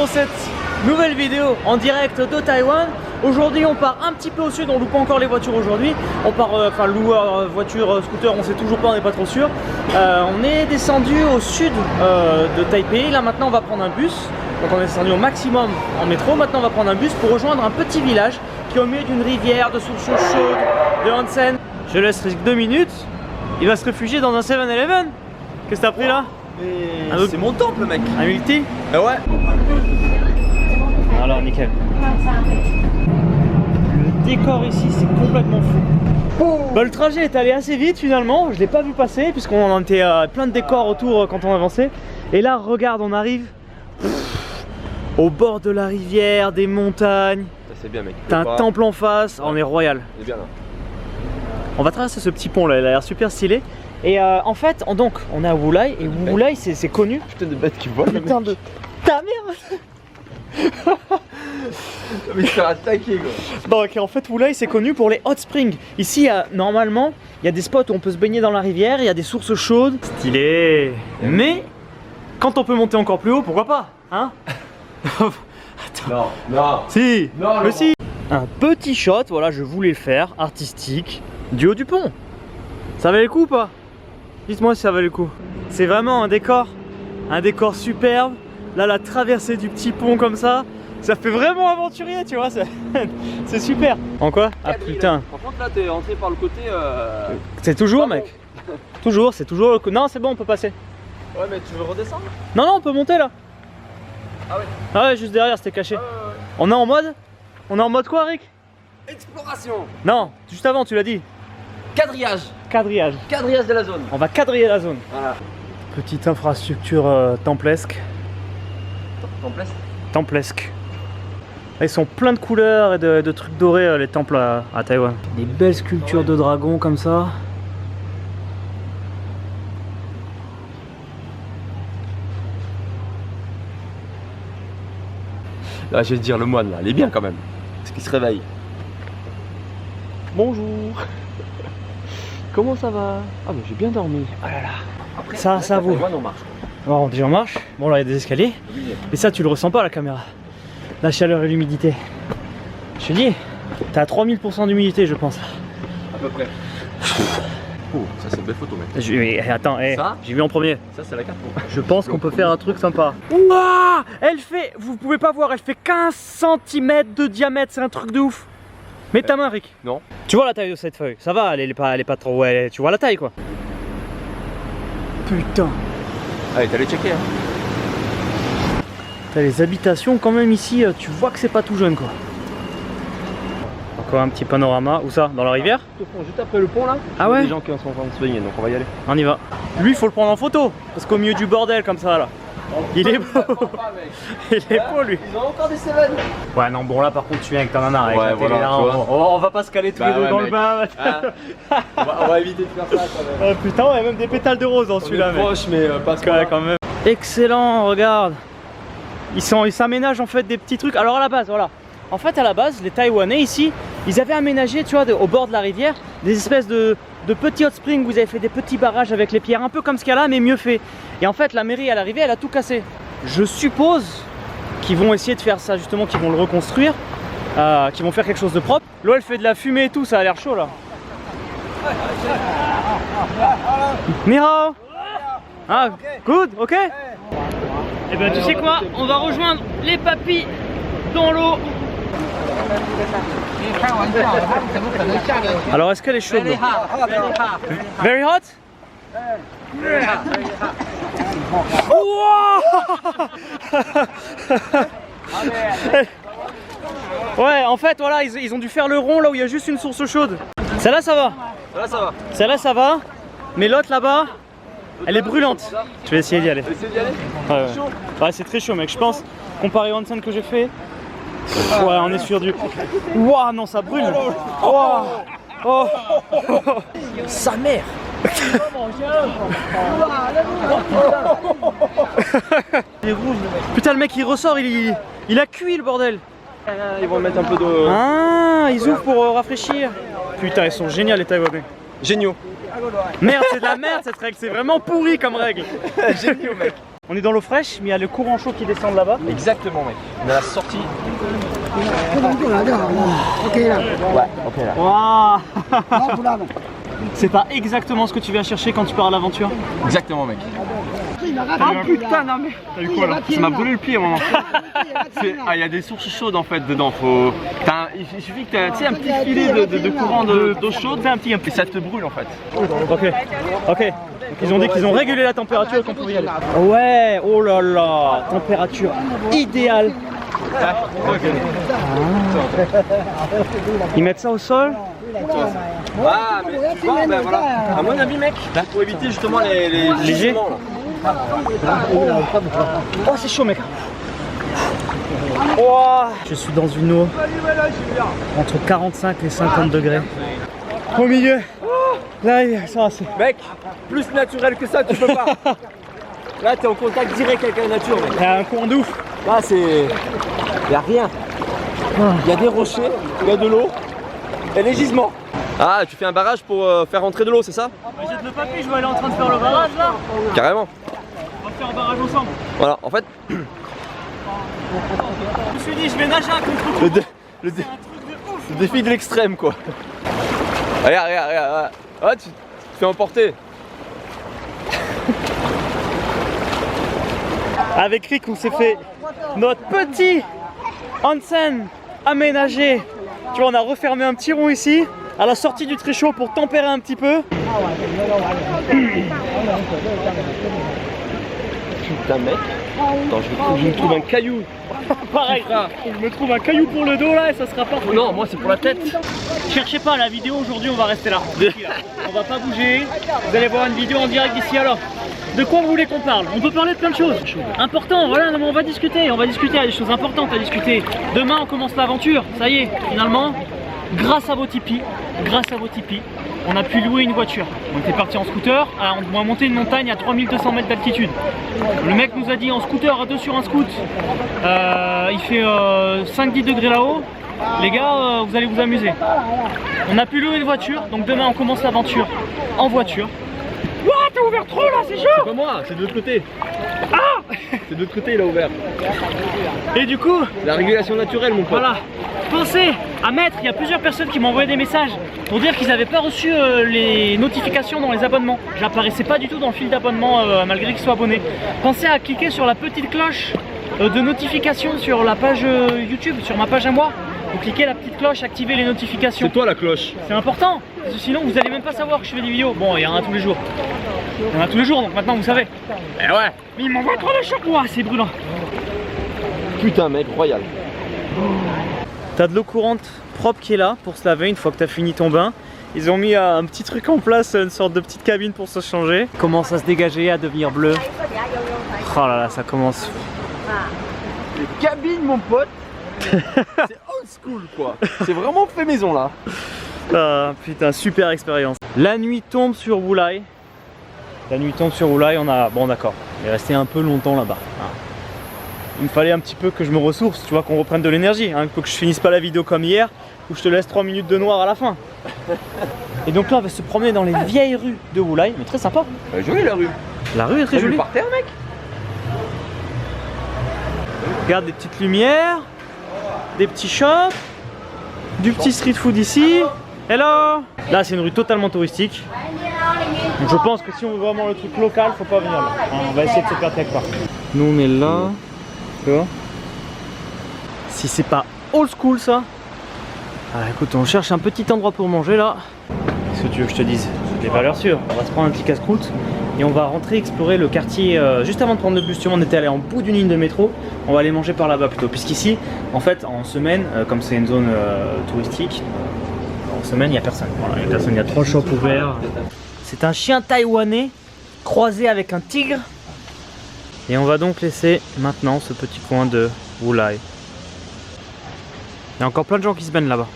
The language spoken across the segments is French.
cette nouvelle vidéo en direct de Taïwan. Aujourd'hui on part un petit peu au sud, on loue pas encore les voitures aujourd'hui. On part, loueur, voiture, scooter, on sait toujours pas, on n'est pas trop sûr. On est descendu au sud de Taipei, là maintenant on va prendre un bus. Donc on est descendu au maximum en métro, maintenant on va prendre un bus pour rejoindre un petit village qui est au milieu d'une rivière, de sources chaudes, de onsen. Je laisse 2 minutes, il va se réfugier dans un 7-Eleven. Qu'est-ce que t'as pris là? C'est mon temple mec. Un multi? Ah ouais. Alors nickel. Le décor ici c'est complètement fou. Bah, le trajet est allé assez vite finalement, je l'ai pas vu passer puisqu'on en était plein de décors autour quand on avançait. Et là regarde, on arrive au bord de la rivière, des montagnes. C'est bien mec. T'as un temple en face, on est royal. C'est bien là. On va traverser ce petit pont là, il a l'air super stylé. Et en fait, on est à Wulai et Wulai c'est connu. Putain de bête qui vole. Putain de... Ta merde. Mais il se fait attaquer quoi. Donc en fait Wulai c'est connu pour les hot springs. Ici normalement il y a des spots où on peut se baigner dans la rivière, il y a des sources chaudes. Stylé. Mais quand on peut monter encore plus haut, pourquoi pas, hein? Non, non. Si, non, mais si. Un petit shot, voilà, je voulais le faire, artistique, du haut du pont. Ça valait le coup ou pas? Dites-moi si ça valait le coup. C'est vraiment un décor superbe. Là, la traversée du petit pont comme ça fait vraiment aventurier, tu vois. C'est super. En quoi? Ah putain. Par contre, là, t'es rentré par le côté. C'est toujours, mec. Toujours, c'est toujours le coup. Non, c'est bon, on peut passer. Ouais, mais tu veux redescendre? Non, non, on peut monter là. Ah ouais. Ah ouais, juste derrière, c'était caché. On est en mode? On est en mode quoi, Rick? Exploration. Non, juste avant, tu l'as dit. Quadrillage. Quadrillage. Quadrillage de la zone. On va quadriller la zone. Voilà. Petite infrastructure templesque. Templesque. Ils sont pleins de couleurs et de trucs dorés, les temples à Taïwan. Des belles sculptures de dragons comme ça. Là, je vais te dire, le moine, là, il est bien quand même. Parce qu'il se réveille. Bonjour. Comment ça va? Ah mais j'ai bien dormi. Oh là là. Après, ça vaut. on marche. Bon, déjà on marche. Bon là il y a des escaliers. Et ça tu le ressens pas à la caméra. La chaleur et l'humidité. Je te dis, t'as 3000% d'humidité je pense. À peu près. Oh, ça c'est une belle photo mec. Mais attends, j'ai vu en premier. Ça c'est la carte. Je pense qu'on peut faire un truc sympa. Ouah, elle fait, vous pouvez pas voir, elle fait 15 cm de diamètre, c'est un truc de ouf. Mets ta main Rick. Non. Tu vois la taille de cette feuille? Ça va, elle est pas trop... Ouais, tu vois la taille quoi. Putain. Allez, t'allais checker hein. T'as les habitations quand même ici, tu vois que c'est pas tout jeune quoi. Encore un petit panorama, où ça? Dans la rivière? Juste après le pont là. Ah ouais? Il y a des gens qui sont en train de se baigner donc on va y aller. On y va. Lui il faut le prendre en photo, parce qu'au milieu du bordel comme ça là. Il est beau. Il est beau lui. Ils ont encore des Seven. Ouais non bon là par contre tu viens avec ta nana avec ouais, la télé voilà, là, on va pas se caler tous les deux dans le bain. On va éviter de faire ça quand même. Oh putain ouais, même des pétales de rose dans celui-là. Proche mais pas quand même. Excellent, regarde. Ils s'aménagent en fait des petits trucs. Alors à la base voilà. En fait à la base les Taïwanais ici, ils avaient aménagé tu vois au bord de la rivière des espèces de petits hot springs où vous avez fait des petits barrages avec les pierres, un peu comme ce qu'il y a là mais mieux fait. Et en fait la mairie à l'arrivée elle a tout cassé. Je suppose qu'ils vont essayer de faire ça justement, qu'ils vont le reconstruire, qu'ils vont faire quelque chose de propre. L'eau elle fait de la fumée et tout, ça a l'air chaud là. Nihao. Ah, good, ok. Et ben tu sais quoi, on va rejoindre les papis dans l'eau. Alors est-ce qu'elle est chaude? Very hot? Ouais en fait voilà ils ont dû faire le rond là où il y a juste une source chaude. Celle-là ça va. Celle-là ça va. Celle-là ça va. Mais l'autre là-bas elle est brûlante. Je vais essayer d'y aller. Ouais, c'est très chaud mec, je pense. Comparé au onsen que j'ai fait. Ouais on est sur du... Ouah non ça brûle. Oh. Oh. Sa mère. Putain le mec il ressort, il a cuit le bordel. Ils vont mettre un peu de... Ah ils ouvrent pour rafraîchir. Putain ils sont géniaux les Taïwanais. Géniaux. Merde c'est de la merde cette règle, c'est vraiment pourri comme règle. Géniaux mec. On est dans l'eau fraîche, mais il y a le courant chaud qui descend de là-bas. Exactement, mec. On a la sortie. Ok là. Ouais, ok là. Waouh. C'est pas exactement ce que tu viens chercher quand tu pars à l'aventure. Exactement, mec. Ah putain, non mais. T'as vu quoi là? Ça m'a brûlé le pied à un moment. Il y a des sources chaudes en fait dedans. Il suffit que tu aies un petit filet de courant d'eau chaude, et ça te brûle en fait. Ok, ok. Donc ils ont dit qu'ils ont régulé la température qu'on pouvait y aller. Ouais, oh là là, température idéale. Ils mettent ça au sol. Ah, mais tu vois, ben voilà. À mon avis, mec, pour éviter justement les Léger. là. Oh, c'est chaud, mec. Oh, je suis dans une eau entre 45 et 50 degrés. Au milieu. Là, ça va, c'est. Mec, plus naturel que ça, tu peux pas. Là, t'es en contact direct avec la nature, mec. Il y a un courant de ouf. Là, y a rien. Il y a des rochers, il y a de l'eau, et les gisements. Ah, tu fais un barrage pour faire rentrer de l'eau, c'est ça? Jette le papier, je vois elle est en train de faire le barrage là. Carrément. On va faire un barrage ensemble. Voilà, en fait, Je me suis dit, je vais nager à contre-coup. le défi de l'extrême, quoi. Regarde. Ah, tu te fais emporter. Avec Rick, on s'est fait notre petit onsen aménagé. Tu vois, on a refermé un petit rond ici, à la sortie du tréchaud pour tempérer un petit peu. Putain, mec. Attends, je me trouve un caillou. Pareil, je me trouve un caillou pour le dos là et ça sera parfait. Non, moi c'est pour la tête. Cherchez pas la vidéo aujourd'hui, on va rester là. On va pas bouger. Vous allez voir une vidéo en direct d'ici. Alors, de quoi vous voulez qu'on parle? On peut parler de plein de choses. Important, voilà, non, mais on va discuter, il y a des choses importantes à discuter. Demain on commence l'aventure, ça y est, finalement, grâce à vos Tipeee, on a pu louer une voiture. On était parti en scooter, on a monté une montagne à 3200 mètres d'altitude. Le mec nous a dit en scooter à deux sur un scoot, il fait 5-10 degrés là-haut. Les gars, vous allez vous amuser. On a pu louer une voiture, donc demain on commence l'aventure en voiture. Ouah, t'as ouvert trop là, c'est chaud! C'est pas moi, c'est de l'autre côté. Ah! C'est de l'autre côté, il a ouvert. Et du coup, La régulation naturelle, mon pote. voilà, pensez à mettre, il y a plusieurs personnes qui m'ont envoyé des messages pour dire qu'ils n'avaient pas reçu les notifications dans les abonnements. J'apparaissais pas du tout dans le fil d'abonnement malgré qu'ils soient abonnés. Pensez à cliquer sur la petite cloche de notification sur la page YouTube, sur ma page à moi. Vous cliquez la petite cloche, activez les notifications. C'est toi la cloche. C'est important, parce que sinon vous allez même pas savoir que je fais des vidéos. Bon, il y en a tous les jours. Il y en a tous les jours, donc maintenant vous savez. Eh ouais. Mais il m'envoie trop de choc, ouah, c'est brûlant. Putain, mec, royal. T'as de l'eau courante propre qui est là pour se laver une fois que t'as fini ton bain. Ils ont mis un petit truc en place, une sorte de petite cabine pour se changer. Commence à se dégager, à devenir bleu. Oh là là, ça commence. Les cabines, mon pote. C'est old school, quoi. C'est vraiment fait maison, là. Ah putain, super expérience. La nuit tombe sur Wulai. On a... Bon d'accord, il est resté un peu longtemps là-bas. Il me fallait un petit peu que je me ressource, tu vois, qu'on reprenne de l'énergie. Il faut que je finisse pas la vidéo comme hier, où je te laisse 3 minutes de noir à la fin. Et donc là, on va se promener dans les vieilles rues de Wulai, mais très sympa. Jolie la rue. La rue est très jolie. Par terre, mec. Regarde des petites lumières, des petits shops, du petit street food ici. Hello! Là, c'est une rue totalement touristique. Donc, je pense que si on veut vraiment le truc local, faut pas venir là. On va essayer de se perdre quelque part. Nous, on est là. Tu vois? Si c'est pas old school ça. Ah, écoute, on cherche un petit endroit pour manger là. Qu'est-ce que tu veux que je te dise? Des valeurs sûres. On va se prendre un petit casse-croûte et on va rentrer explorer le quartier. Juste avant de prendre le bus, tu vois, on était allé en bout d'une ligne de métro. On va aller manger par là-bas plutôt. Puisqu'ici, en fait, en semaine, comme c'est une zone touristique, en semaine, il n'y a personne. Voilà, il y a personne. Il y a 3 shops ouverts. C'est un chien taïwanais croisé avec un tigre. Et on va donc laisser maintenant ce petit coin de Wulai. Il y a encore plein de gens qui se baignent là-bas.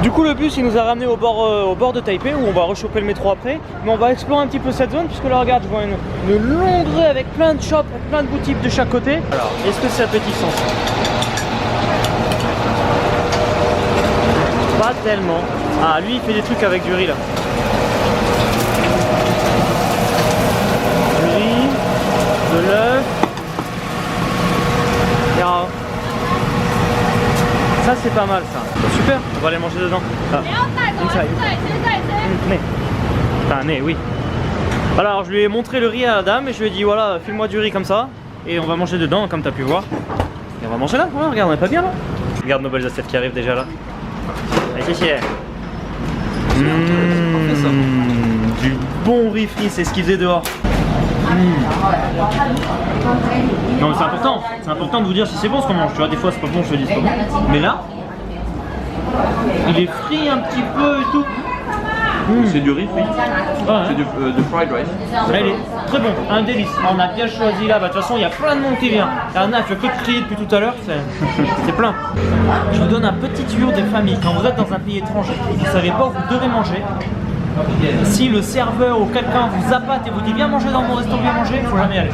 Du coup, le bus il nous a ramené au bord de Taipei où on va rechoper le métro après. Mais on va explorer un petit peu cette zone puisque là, regarde, je vois une longue rue avec plein de shops, avec plein de boutiques de chaque côté. Alors, est-ce que ça fait du sens? Pas tellement. Ah, lui il fait des trucs avec du riz là. de l'œuf. Alors, ça c'est pas mal ça. Super, on va aller manger dedans. Ah. Mais oui. Voilà, alors je lui ai montré le riz à la dame et je lui ai dit voilà, file-moi du riz comme ça et on va manger dedans comme tu as pu voir. Et on va manger là, voilà, regarde, on est pas bien là. Regarde nos belles assiettes qui arrivent déjà là. Allez, c'est du bon riz frit, c'est ce qu'ils faisaient dehors. Non mais c'est important de vous dire si c'est bon ce qu'on mange, tu vois, des fois c'est pas bon, je te dis c'est pas bon. Mais là, il est frit un petit peu et tout. C'est du riz frit, Ouais. c'est du fried rice. Là, il est très bon, un délice. On a bien choisi là, bah, de toute façon il y a plein de monde qui vient. Anna fait que de crier depuis tout à l'heure, c'est plein. Je vous donne un petit tuyau des familles. Quand vous êtes dans un pays étranger et que vous ne savez pas où vous devez manger, si le serveur ou quelqu'un vous appâte et vous dit viens manger dans mon resto, viens manger, il faut jamais y aller.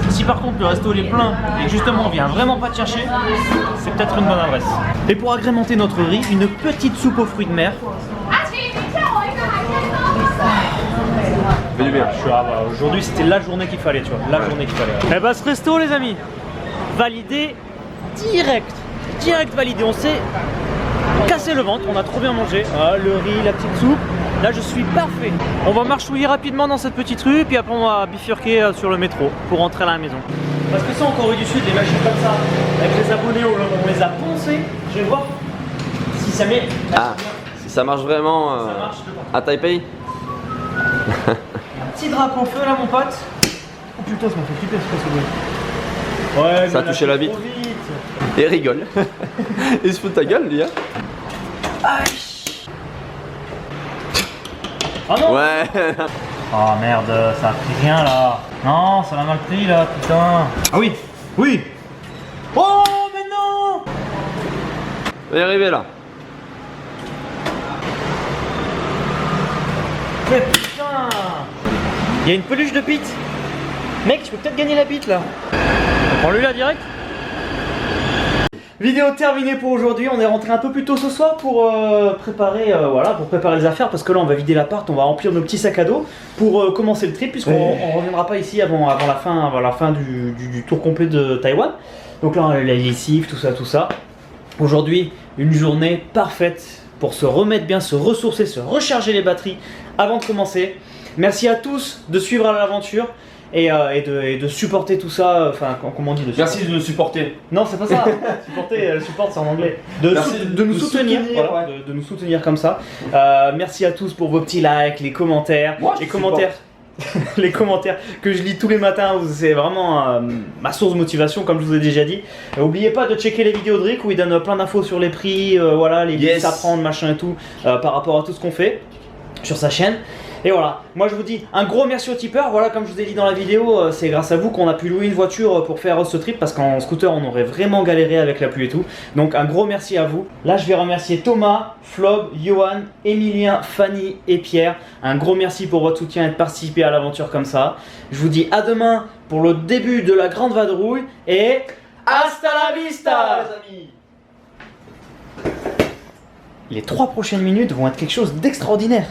Si par contre le resto est plein et justement on vient vraiment pas te chercher, c'est peut-être une bonne adresse. Et pour agrémenter notre riz, une petite soupe aux fruits de mer. Fait du bien. Aujourd'hui c'était la journée qu'il fallait, tu vois, la journée qu'il fallait. Et bah ce resto les amis, validé direct validé, on s'est cassé le ventre, on a trop bien mangé, le riz, la petite soupe, là je suis parfait. On va marchouiller rapidement dans cette petite rue, puis après on va bifurquer sur le métro pour rentrer à la maison. Parce que ça en Corée du Sud, les machines comme ça, avec les abonnés, on les a poncés, je vais voir si ça met... Ah, si ça marche vraiment Ça marche, à Taipei. Petit drapeau feu là mon pote. Oh putain ça m'a fait flipper ce bruit. Ouais, Ça a mais touché là, la c'est vitre. trop vite. Et rigole. Il se fout de ta gueule lui hein. Ah non. Ouais. Oh merde, ça a pris rien là. Non, ça l'a mal pris là, putain. Ah oui, oui. Oh mais non. On va y arriver là. Mais putain. Il y a une peluche de bite. Mec, tu peux peut-être gagner la bite là. Prends-lui là direct. Vidéo terminée pour aujourd'hui, on est rentré un peu plus tôt ce soir pour préparer les affaires parce que là on va vider l'appart, on va remplir nos petits sacs à dos pour commencer le trip puisqu'on ne reviendra pas ici avant la fin du tour complet de Taïwan. Donc là on a la lessive, tout ça. Aujourd'hui une journée parfaite pour se remettre bien, se ressourcer, se recharger les batteries avant de commencer. Merci à tous de suivre à l'aventure. Et de supporter tout ça, enfin comment on dit de supporter. Merci de nous supporter. Non c'est pas ça, supporter, le support c'est en anglais. De nous soutenir, voilà, de nous soutenir comme ça. Merci à tous pour vos petits likes, les commentaires, les commentaires que je lis tous les matins, c'est vraiment ma source de motivation comme je vous ai déjà dit. N'oubliez pas de checker les vidéos de Rick où il donne plein d'infos sur les prix, voilà, les bits à prendre, machin et tout, par rapport à tout ce qu'on fait sur sa chaîne. Et voilà, moi je vous dis un gros merci aux tipeurs, voilà comme je vous ai dit dans la vidéo, c'est grâce à vous qu'on a pu louer une voiture pour faire ce trip parce qu'en scooter on aurait vraiment galéré avec la pluie et tout. Donc un gros merci à vous. Là je vais remercier Thomas, Flob, Johan, Emilien, Fanny et Pierre. Un gros merci pour votre soutien et de participer à l'aventure comme ça. Je vous dis à demain pour le début de la grande vadrouille et hasta la vista les amis. Les 3 prochaines minutes vont être quelque chose d'extraordinaire.